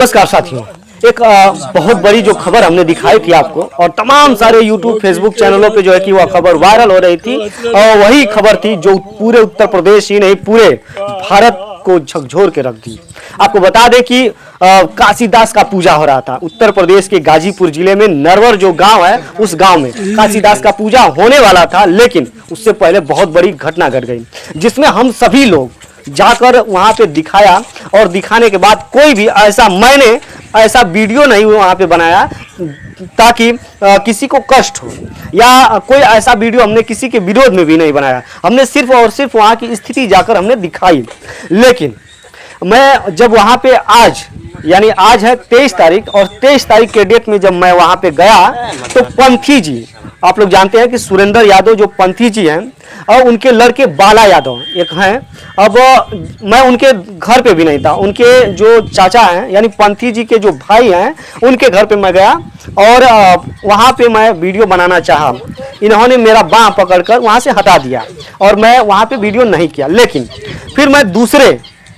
नमस्कार साथियों, एक बहुत बड़ी जो खबर हमने दिखाई थी आपको और तमाम सारे YouTube, फेसबुक चैनलों पे जो है कि वह खबर वायरल हो रही थी और वही खबर थी जो पूरे उत्तर प्रदेश ही नहीं पूरे भारत को झकझोर के रख दी। आपको बता दें कि काशीदास का पूजा हो रहा था उत्तर प्रदेश के गाजीपुर जिले में नरवर जो गांव है उस गांव में काशीदास का पूजा होने वाला था, लेकिन उससे पहले बहुत बड़ी घटना घट गई जिसमें हम सभी लोग जाकर वहां पे दिखाया और दिखाने के बाद कोई भी मैंने ऐसा वीडियो नहीं वहां पे बनाया ताकि किसी को कष्ट हो या कोई ऐसा वीडियो हमने किसी के विरोध में भी नहीं बनाया। हमने सिर्फ और सिर्फ वहां की स्थिति जाकर हमने दिखाई। लेकिन मैं जब वहां पे आज है 23 तारीख और 23 तारीख के डेट में जब मैं वहां पे गया तो पंथी जी, आप लोग जानते हैं कि सुरेंद्र यादव जो पंथी जी हैं और उनके लड़के बाला यादव एक हैं। अब मैं उनके घर पे भी नहीं था, उनके जो चाचा हैं यानी पंथी जी के जो भाई हैं उनके घर पे मैं गया और वहाँ पे मैं वीडियो बनाना चाहा। इन्होंने मेरा बाँह पकड़कर वहाँ से हटा दिया और मैं वहाँ पे वीडियो नहीं किया। लेकिन फिर मैं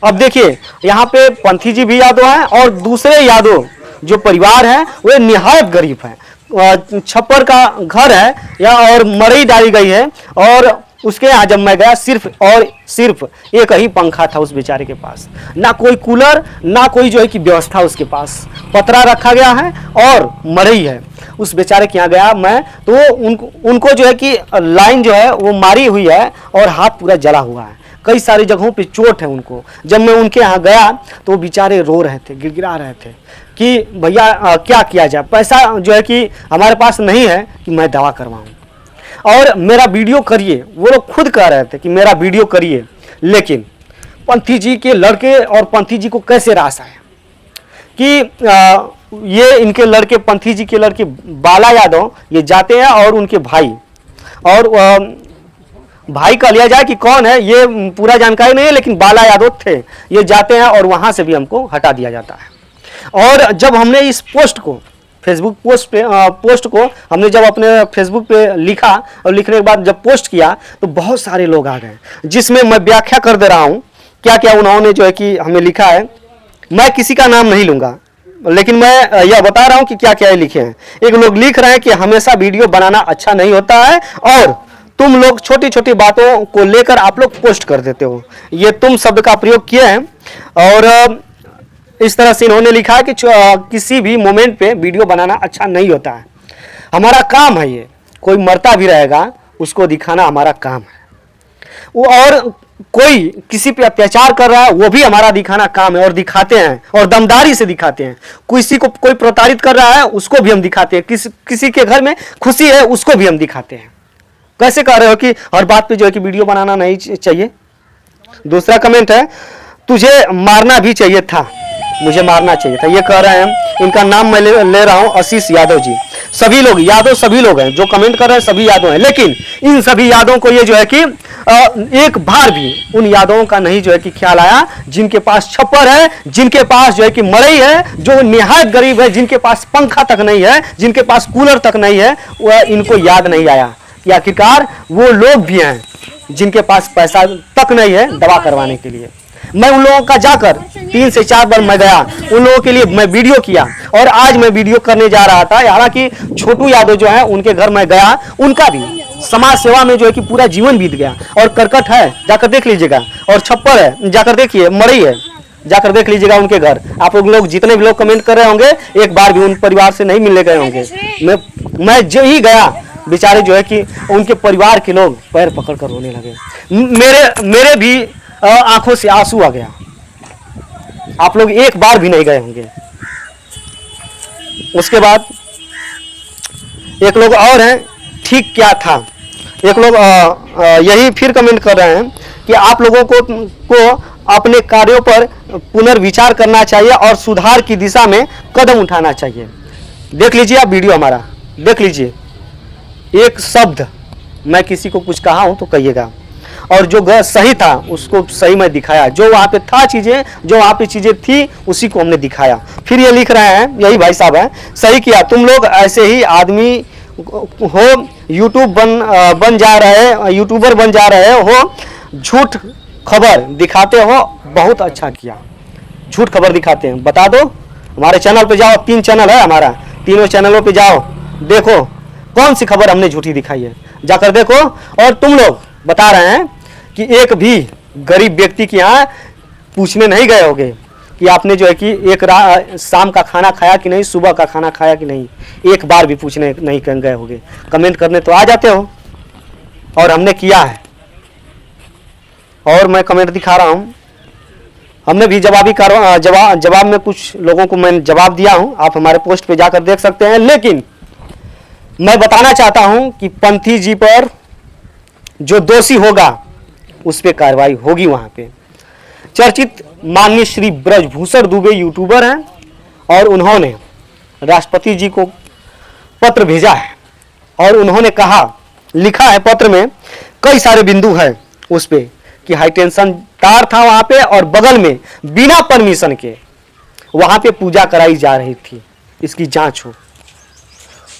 अब देखिए यहाँ पे पंथी जी भी यादव हैं और दूसरे यादव जो परिवार है वे निहायत गरीब हैं। छप्पर का घर है या और मरई डाली गई है और उसके यहाँ जब मैं गया सिर्फ एक ही पंखा था उस बेचारे के पास, ना कोई कूलर ना कोई जो है कि व्यवस्था उसके पास, पतरा रखा गया है और मरई है। उस बेचारे के यहाँ गया मैं तो उनको जो है कि लाइन जो है वो मारी हुई है और हाथ पूरा जला हुआ है, कई सारी जगहों पे चोट है उनको। जब मैं उनके यहाँ गया तो वो बेचारे रो रहे थे, गिड़गिड़ा रहे थे कि भैया क्या किया जाए, पैसा जो है कि हमारे पास नहीं है कि मैं दवा करवाऊँ और मेरा वीडियो करिए। वो लोग खुद कह रहे थे कि मेरा वीडियो करिए। लेकिन पंथी जी के लड़के और पंथी जी को कैसे रास आया कि ये इनके लड़के पंथी जी के लड़के बाला यादव ये जाते हैं और उनके भाई का लिया जाए कि कौन है ये पूरा जानकारी नहीं है, लेकिन बाला यादव थे, ये जाते हैं और वहां से भी हमको हटा दिया जाता है। और जब हमने इस पोस्ट को फेसबुक पोस्ट को हमने जब अपने फेसबुक पे लिखा और लिखने के बाद जब पोस्ट किया तो बहुत सारे लोग आ गए, जिसमें मैं व्याख्या कर दे रहा हूँ क्या क्या उन्होंने जो है कि हमें लिखा है। मैं किसी का नाम नहीं लूँगा, लेकिन मैं यह बता रहा हूँ कि क्या क्या लिखे हैं। एक लोग लिख रहे हैं कि हमेशा वीडियो बनाना अच्छा नहीं होता है और तुम लोग छोटी छोटी बातों को लेकर आप लोग पोस्ट कर देते हो, ये तुम शब्द का प्रयोग किए हैं। और इस तरह से इन्होंने लिखा है कि किसी भी मोमेंट पे वीडियो बनाना अच्छा नहीं होता है। हमारा काम है ये, कोई मरता भी रहेगा उसको दिखाना हमारा काम है। वो और कोई किसी पे अत्याचार कर रहा है वो भी हमारा दिखाना काम है और दिखाते हैं और दमदारी से दिखाते हैं। किसी को कोई प्रताड़ित कर रहा है उसको भी हम दिखाते हैं, किसी के घर में खुशी है उसको भी हम दिखाते हैं। कैसे कह रहे हो कि हर बात पे जो है कि वीडियो बनाना नहीं चाहिए। दूसरा कमेंट है, तुझे मारना भी चाहिए था, मुझे मारना चाहिए था, ये कह रहे हैं। इनका नाम मैं ले रहा हूं, आशीष यादव जी। सभी लोग यादव, सभी लोग हैं जो कमेंट कर रहे हैं, सभी यादव हैं। लेकिन इन सभी यादवों को ये जो है कि एक बार भी उन यादवों का नहीं जो है कि ख्याल आया जिनके पास छप्पर है, जिनके पास जो है कि मड़ई है, जो निहायत गरीब है, जिनके पास पंखा तक नहीं है, जिनके पास कूलर तक नहीं है। वह इनको याद नहीं आया कि आखिरकार वो लोग भी हैं जिनके पास पैसा तक नहीं है दवा करवाने के लिए। मैं उन लोगों का जाकर 3 से 4 बार मैं गया, उन लोगों के लिए मैं वीडियो किया और आज मैं वीडियो करने जा रहा था। हालांकि छोटू यादव जो है उनके घर मैं गया, उनका भी समाज सेवा में जो है कि पूरा जीवन बीत गया। और करकट है जाकर देख लीजिएगा और छप्पर है जाकर देखिए, मड़ई है जाकर देख लीजिएगा उनके घर। आप लोग जितने भी लोग कमेंट कर रहे होंगे एक बार भी उन परिवार से नहीं मिलने गए होंगे। मैं जो ही गया बेचारे जो है कि उनके परिवार के लोग पैर पकड़ कर रोने लगे। मेरे भी आंखों से आंसू आ गया। आप लोग एक बार भी नहीं गए होंगे। उसके बाद एक लोग और हैं, ठीक क्या था, एक लोग यही फिर कमेंट कर रहे हैं कि आप लोगों को अपने कार्यों पर पुनर्विचार करना चाहिए और सुधार की दिशा में कदम उठाना चाहिए। देख लीजिए आप वीडियो हमारा, देख लीजिए। एक शब्द मैं किसी को कुछ कहा हूं तो कहिएगा और जो सही था उसको सही मैं दिखाया, जो वहाँ पे था चीज़ें, जो वहाँ पे चीज़ें थी उसी को हमने दिखाया। फिर ये लिख रहे हैं, यही भाई साहब हैं, सही किया, तुम लोग ऐसे ही आदमी हो, यूट्यूबर बन जा रहे हो, झूठ खबर दिखाते हो, बहुत अच्छा किया। झूठ खबर दिखाते हैं, बता दो हमारे चैनल पे जाओ, 3 चैनल है हमारा, तीनों चैनलों पे जाओ, देखो कौन सी खबर हमने झूठी दिखाई है, जाकर देखो। और तुम लोग बता रहे हैं कि एक भी गरीब व्यक्ति के यहाँ पूछने नहीं गए होगे कि आपने जो है कि शाम का खाना खाया कि नहीं, सुबह का खाना खाया कि नहीं, एक बार भी पूछने नहीं गए होगे। कमेंट करने तो आ जाते हो, और हमने किया है। और मैं कमेंट दिखा रहा हूँ, हमने भी जवाब में कुछ लोगों को मैंने जवाब दिया हूँ, आप हमारे पोस्ट पे जाकर देख सकते हैं। लेकिन मैं बताना चाहता हूँ कि पंथी जी पर जो दोषी होगा उस पर कार्रवाई होगी। वहाँ पे चर्चित माननीय श्री ब्रजभूषण दुबे यूट्यूबर हैं, और उन्होंने राष्ट्रपति जी को पत्र भेजा है, और उन्होंने कहा, लिखा है पत्र में, कई सारे बिंदु हैं उस पे कि हाई टेंशन तार था वहां पे, और बगल में बिना परमिशन के वहां पे पूजा कराई जा रही थी, इसकी जांच हो।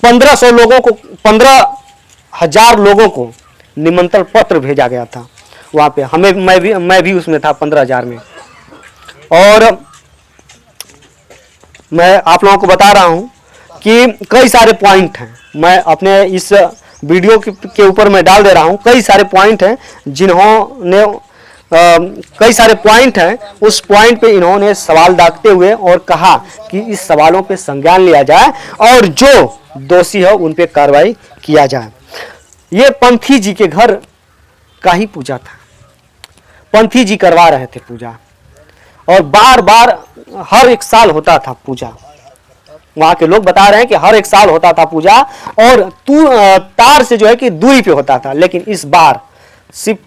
1500 लोगों को, 15,000 लोगों को निमंत्रण पत्र भेजा गया था वहां पे, हमें मैं भी उसमें था 15,000 में। और मैं आप लोगों को बता रहा हूं कि कई सारे पॉइंट हैं, मैं अपने इस वीडियो के ऊपर मैं डाल दे रहा हूं, कई सारे पॉइंट हैं जिन्होंने कई सारे पॉइंट हैं, उस पॉइंट पे इन्होंने सवाल दागते हुए और कहा कि इस सवालों पे संज्ञान लिया जाए और जो दोषी है उन पे कार्रवाई किया जाए। ये पंथी जी के घर का ही पूजा था, पंथी जी करवा रहे थे पूजा, और बार बार हर एक साल होता था पूजा। वहां के लोग बता रहे हैं कि हर एक साल होता था पूजा, और तार से जो है कि दूरी पे होता था, लेकिन इस बार सिर्फ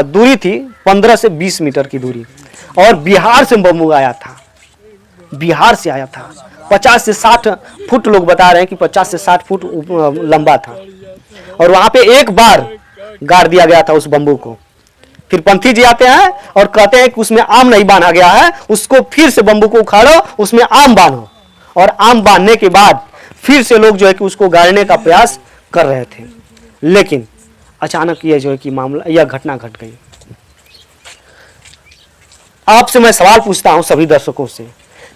दूरी थी 15 से 20 मीटर की दूरी, और बिहार से बम्बू आया था, बिहार से आया था। 50 से 60 फुट लोग बता रहे हैं कि 50 से 60 फुट लंबा था, और वहां पे एक बार गाड़ दिया गया था उस बम्बू को। फिर पंथी जी आते हैं और कहते हैं कि उसमें आम नहीं बांधा गया है, उसको फिर से बम्बू को उखाड़ो, उसमें आम बांधो, और आम बांधने के बाद फिर से लोग जो है कि उसको गाड़ने का प्रयास कर रहे थे। लेकिन अचानक ये जो है कि मामला, यह घटना घट गई। आपसे मैं सवाल पूछता हूं सभी दर्शकों से,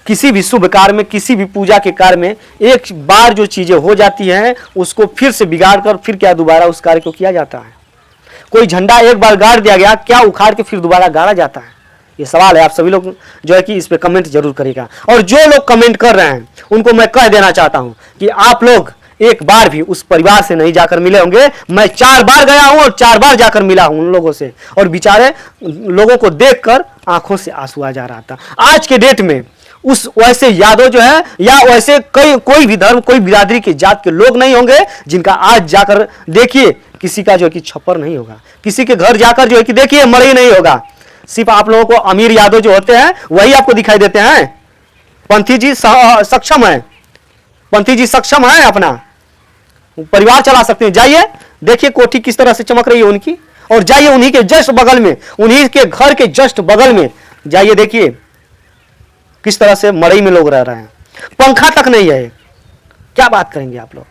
किसी भी शुभ कार्य में, किसी भी पूजा के कार्य में एक बार जो चीजें हो जाती हैं उसको फिर से बिगाड़ कर फिर क्या दोबारा उस कार्य को किया जाता है? कोई झंडा एक बार गाड़ दिया गया, क्या उखाड़ के फिर दोबारा गाड़ा जाता है? ये सवाल है, आप सभी लोग जो है कि इस पे कमेंट जरूर करिएगा। और जो लोग कमेंट कर रहे हैं उनको मैं कह देना चाहता हूं कि आप लोग एक बार भी उस परिवार से नहीं जाकर मिले होंगे। मैं 4 बार गया हूं और 4 बार जाकर मिला हूं उन लोगों से, और बेचारे लोगों को देखकर आंखों से आंसू आ जा रहा था। आज के डेट में उस वैसे यादव जो है, या वैसे कोई भी धर्म, कोई बिरादरी की जात के लोग नहीं होंगे जिनका आज जाकर देखिए किसी का जो है कि छप्पर नहीं होगा, किसी के घर जाकर जो है कि देखिए मड़ई नहीं होगा। सिर्फ आप लोगों को अमीर यादव जो होते हैं वही आपको दिखाई देते हैं। पंथी जी सक्षम है, पंथी जी सक्षम है, अपना परिवार चला सकते हैं। जाइए देखिए कोठी किस तरह से चमक रही है उनकी, और जाइए उन्हीं के जस्ट बगल में, उन्हीं के घर के जस्ट बगल में जाइए, देखिए किस तरह से मड़ई में लोग रह रहे हैं, पंखा तक नहीं है। क्या बात करेंगे आप लोग?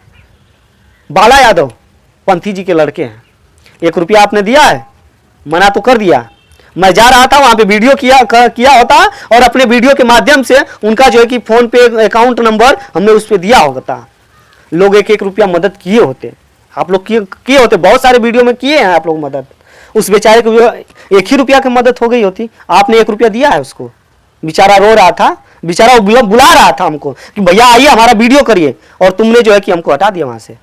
बाला यादव पंथी जी के लड़के हैं, 1 रुपया आपने दिया है? मना तो कर दिया। मैं जा रहा था वहां पे वीडियो किया होता, और अपने वीडियो के माध्यम से उनका जो है कि फोन पे अकाउंट नंबर हमने उस पर दिया होता, लोग 1-1 रुपया मदद किए होते। आप लोग किए होते, बहुत सारे वीडियो में किए हैं आप लोग मदद। उस बेचारे को 1 ही रुपया की मदद हो गई होती, आपने 1 रुपया दिया है उसको। बेचारा रो रहा था, बेचारा बुला रहा था हमको कि भैया आइए हमारा वीडियो करिए, और तुमने जो है कि हमको हटा दिया वहां से।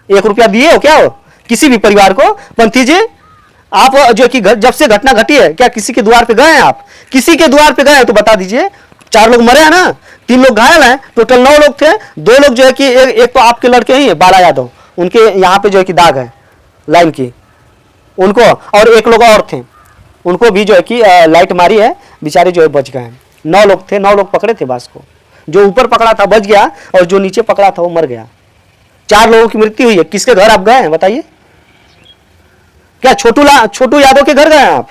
1 रुपया दिए हो क्या हो किसी भी परिवार को? पंथी जी आप जो कि जब से घटना घटी है क्या किसी के द्वार पे गए हैं? आप किसी के द्वार पे गए हैं तो बता दीजिए। 4 लोग मरे हैं ना, 3 लोग घायल हैं, टोटल 9 लोग थे। 2 लोग जो है कि एक तो आपके लड़के ही है बाला यादव, उनके यहाँ पे जो है कि दाग है लाइन की उनको, और 1 लोग और थे, उनको भी जो है कि लाइट मारी है, बेचारे जो है बच गए हैं। 9 लोग थे, 9 लोग पकड़े थे बास को, जो ऊपर पकड़ा था बच गया, और जो नीचे पकड़ा था वो मर गया। 4 लोगों की मृत्यु हुई है। किसके घर आप गए हैं बताइए? क्या छोटू यादव के घर गए हैं आप?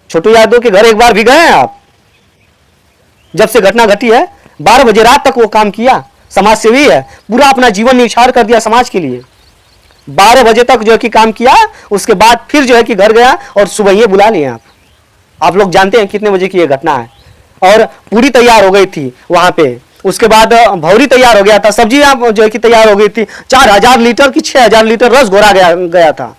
छोटू यादव के घर एक बार भी गए हैं आप? जब से घटना घटी है 12 बजे रात तक वो काम किया, समाज सेवी है, पूरा अपना जीवन न्यौछावर कर दिया समाज के लिए। 12 बजे तक जो है कि काम किया, उसके बाद फिर जो है कि घर गया, और सुबह ये बुला लिए आप लोग जानते हैं कितने बजे की ये घटना है। और पूरी तैयार हो गई थी वहाँ पे। उसके बाद भौरी तैयार हो गया था, सब्जी जो है कि तैयार हो गई थी, 4000 लीटर की 6000 लीटर रस घोरा गया था,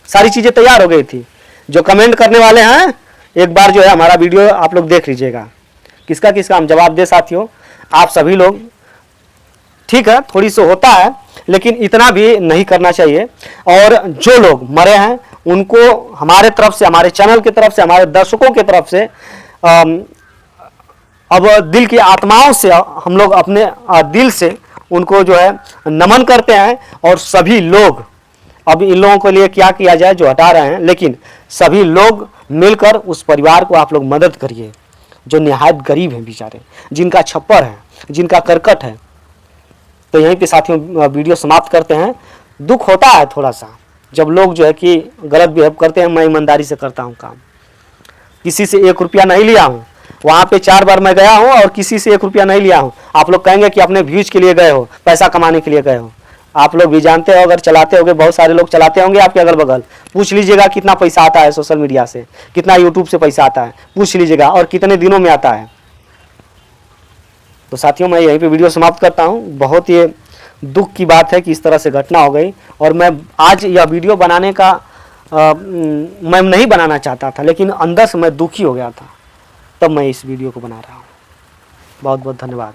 सारी चीज़ें तैयार हो गई थी। जो कमेंट करने वाले हैं एक बार जो है हमारा वीडियो आप लोग देख लीजिएगा, किसका किसका हम जवाब दे साथियों। आप सभी लोग, ठीक है थोड़ी सी होता है लेकिन इतना भी नहीं करना चाहिए। और जो लोग मरे हैं उनको हमारे तरफ से, हमारे चैनल की तरफ से, हमारे दर्शकों की तरफ से अब दिल की आत्माओं से हम लोग अपने दिल से उनको जो है नमन करते हैं। और सभी लोग, अब इन लोगों के लिए क्या किया जाए जो हटा रहे हैं, लेकिन सभी लोग मिलकर उस परिवार को आप लोग मदद करिए जो निहायत गरीब हैं बेचारे, जिनका छप्पर है, जिनका करकट है। तो यहीं पे साथियों वीडियो समाप्त करते हैं। दुख होता है थोड़ा सा जब लोग जो है कि गलत बिहेव करते हैं। मैं ईमानदारी से करता हूँ काम, किसी से 1 रुपया नहीं लिया हूँ। वहाँ पे 4 बार मैं गया हूँ और किसी से 1 रुपया नहीं लिया हूँ। आप लोग कहेंगे कि अपने व्यूज के लिए गए हो, पैसा कमाने के लिए गए हो। आप लोग भी जानते हो, अगर चलाते होंगे, बहुत सारे लोग चलाते होंगे आपके अगल बगल, पूछ लीजिएगा कितना पैसा आता है सोशल मीडिया से, कितना यूट्यूब से पैसा आता है, पूछ लीजिएगा, और कितने दिनों में आता है। तो साथियों मैं यहीं पे वीडियो समाप्त करता हूँ। बहुत ये दुख की बात है कि इस तरह से घटना हो गई। और मैं आज यह वीडियो बनाने का मैं नहीं बनाना चाहता था, लेकिन अंदर से मैं दुखी हो गया था, तब मैं इस वीडियो को बना रहा हूँ। बहुत बहुत धन्यवाद।